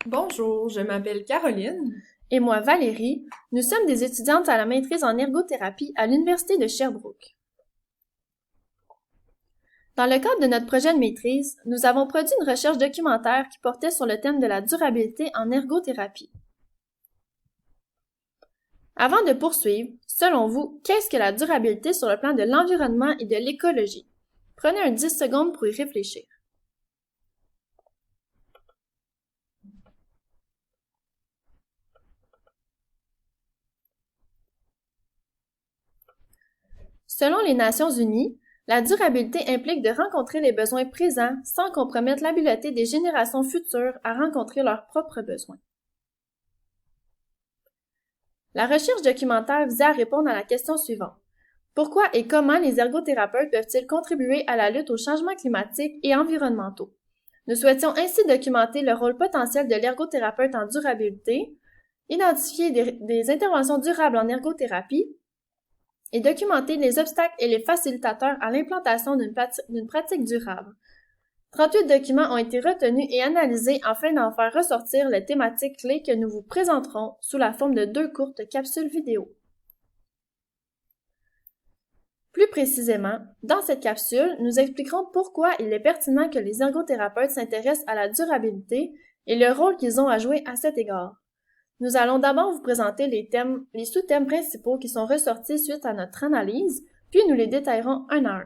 Bonjour, je m'appelle Caroline. Et moi, Valérie, nous sommes des étudiantes à la maîtrise en ergothérapie à l'Université de Sherbrooke. Dans le cadre de notre projet de maîtrise, nous avons produit une recherche documentaire qui portait sur le thème de la durabilité en ergothérapie. Avant de poursuivre, selon vous, qu'est-ce que la durabilité sur le plan de l'environnement et de l'écologie? Prenez un 10 secondes pour y réfléchir. Selon les Nations unies, la durabilité implique de rencontrer les besoins présents sans compromettre l'habileté des générations futures à rencontrer leurs propres besoins. La recherche documentaire visait à répondre à la question suivante. Pourquoi et comment les ergothérapeutes peuvent-ils contribuer à la lutte aux changements climatiques et environnementaux? Nous souhaitions ainsi documenter le rôle potentiel de l'ergothérapeute en durabilité, identifier des interventions durables en ergothérapie et documenter les obstacles et les facilitateurs à l'implantation d'une pratique durable. 38 documents ont été retenus et analysés afin d'en faire ressortir les thématiques clés que nous vous présenterons sous la forme de 2 courtes capsules vidéo. Plus précisément, dans cette capsule, nous expliquerons pourquoi il est pertinent que les ergothérapeutes s'intéressent à la durabilité et le rôle qu'ils ont à jouer à cet égard. Nous allons d'abord vous présenter les sous-thèmes principaux qui sont ressortis suite à notre analyse, puis nous les détaillerons un à un.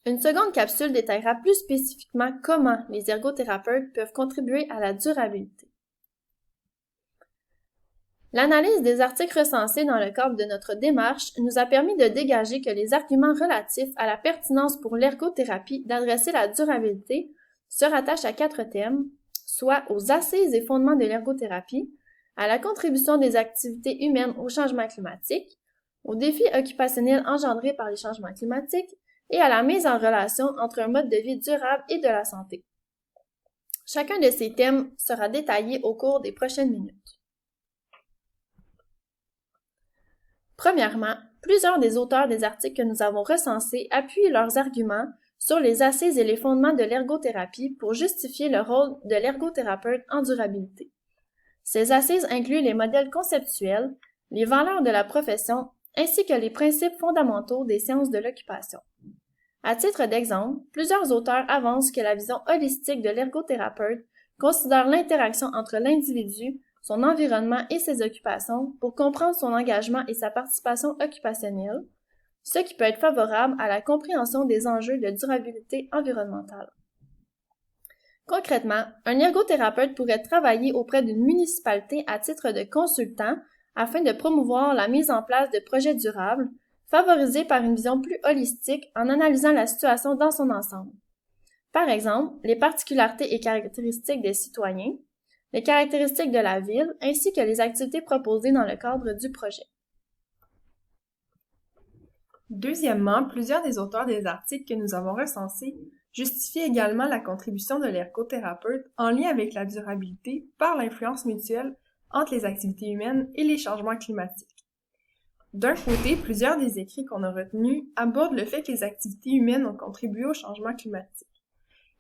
Une seconde capsule détaillera plus spécifiquement comment les ergothérapeutes peuvent contribuer à la durabilité. L'analyse des articles recensés dans le cadre de notre démarche nous a permis de dégager que les arguments relatifs à la pertinence pour l'ergothérapie d'adresser la durabilité se rattachent à 4 thèmes, soit aux assises et fondements de l'ergothérapie, à la contribution des activités humaines au changement climatique, aux défis occupationnels engendrés par les changements climatiques et à la mise en relation entre un mode de vie durable et de la santé. Chacun de ces thèmes sera détaillé au cours des prochaines minutes. Premièrement, plusieurs des auteurs des articles que nous avons recensés appuient leurs arguments sur les assises et les fondements de l'ergothérapie pour justifier le rôle de l'ergothérapeute en durabilité. Ces assises incluent les modèles conceptuels, les valeurs de la profession, ainsi que les principes fondamentaux des sciences de l'occupation. À titre d'exemple, plusieurs auteurs avancent que la vision holistique de l'ergothérapeute considère l'interaction entre l'individu, son environnement et ses occupations pour comprendre son engagement et sa participation occupationnelle, ce qui peut être favorable à la compréhension des enjeux de durabilité environnementale. Concrètement, un ergothérapeute pourrait travailler auprès d'une municipalité à titre de consultant afin de promouvoir la mise en place de projets durables, favorisés par une vision plus holistique en analysant la situation dans son ensemble. Par exemple, les particularités et caractéristiques des citoyens, les caractéristiques de la ville, ainsi que les activités proposées dans le cadre du projet. Deuxièmement, plusieurs des auteurs des articles que nous avons recensés justifient également la contribution de l'ergothérapeute en lien avec la durabilité par l'influence mutuelle entre les activités humaines et les changements climatiques. D'un côté, plusieurs des écrits qu'on a retenus abordent le fait que les activités humaines ont contribué au changement climatique.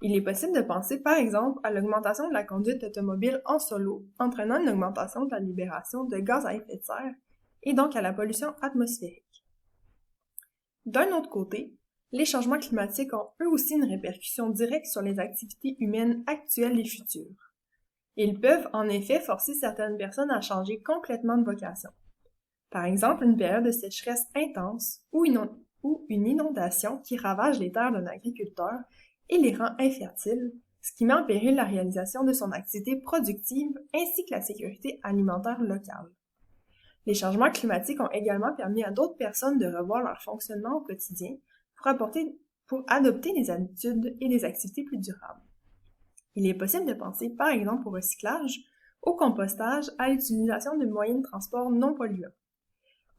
Il est possible de penser par exemple à l'augmentation de la conduite automobile en solo, entraînant une augmentation de la libération de gaz à effet de serre et donc à la pollution atmosphérique. D'un autre côté, les changements climatiques ont eux aussi une répercussion directe sur les activités humaines actuelles et futures. Ils peuvent en effet forcer certaines personnes à changer complètement de vocation. Par exemple, une période de sécheresse intense ou une inondation qui ravage les terres d'un agriculteur et les rend infertiles, ce qui met en péril la réalisation de son activité productive ainsi que la sécurité alimentaire locale. Les changements climatiques ont également permis à d'autres personnes de revoir leur fonctionnement au quotidien pour adopter des habitudes et des activités plus durables. Il est possible de penser par exemple au recyclage, au compostage, à l'utilisation de moyens de transport non polluants.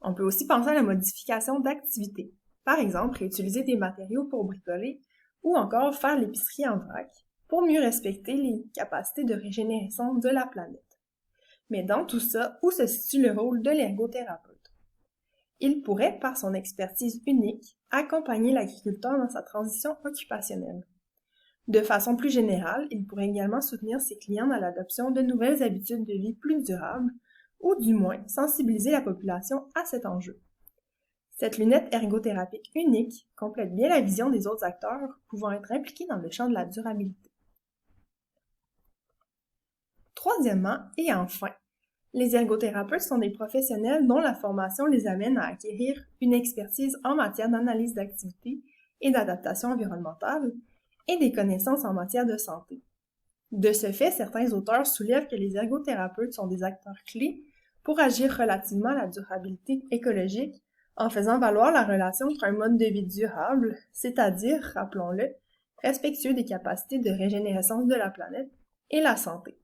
On peut aussi penser à la modification d'activités, par exemple réutiliser des matériaux pour bricoler ou encore faire l'épicerie en vrac pour mieux respecter les capacités de régénérescence de la planète. Mais dans tout ça, où se situe le rôle de l'ergothérapeute? Il pourrait, par son expertise unique, accompagner l'agriculteur dans sa transition occupationnelle. De façon plus générale, il pourrait également soutenir ses clients dans l'adoption de nouvelles habitudes de vie plus durables, ou du moins sensibiliser la population à cet enjeu. Cette lunette ergothérapique unique complète bien la vision des autres acteurs pouvant être impliqués dans le champ de la durabilité. Troisièmement, et enfin, les ergothérapeutes sont des professionnels dont la formation les amène à acquérir une expertise en matière d'analyse d'activité et d'adaptation environnementale et des connaissances en matière de santé. De ce fait, certains auteurs soulèvent que les ergothérapeutes sont des acteurs clés pour agir relativement à la durabilité écologique en faisant valoir la relation entre un mode de vie durable, c'est-à-dire, rappelons-le, respectueux des capacités de régénérescence de la planète, et la santé.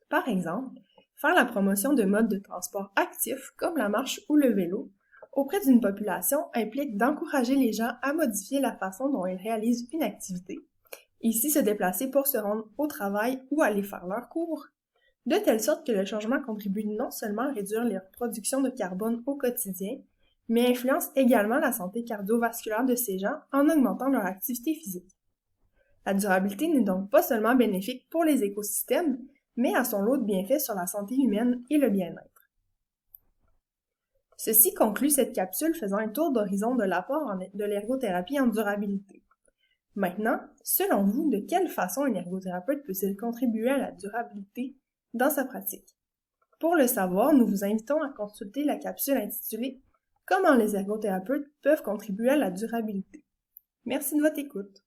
Par exemple, faire la promotion de modes de transport actifs comme la marche ou le vélo auprès d'une population implique d'encourager les gens à modifier la façon dont ils réalisent une activité, ici se déplacer pour se rendre au travail ou aller faire leurs cours, de telle sorte que le changement contribue non seulement à réduire leur production de carbone au quotidien, mais influence également la santé cardiovasculaire de ces gens en augmentant leur activité physique. La durabilité n'est donc pas seulement bénéfique pour les écosystèmes, mais a son lot de bienfaits sur la santé humaine et le bien-être. Ceci conclut cette capsule faisant un tour d'horizon de l'apport de l'ergothérapie en durabilité. Maintenant, selon vous, de quelle façon un ergothérapeute peut-il contribuer à la durabilité dans sa pratique? Pour le savoir, nous vous invitons à consulter la capsule intitulée « Comment les ergothérapeutes peuvent contribuer à la durabilité ». Merci de votre écoute.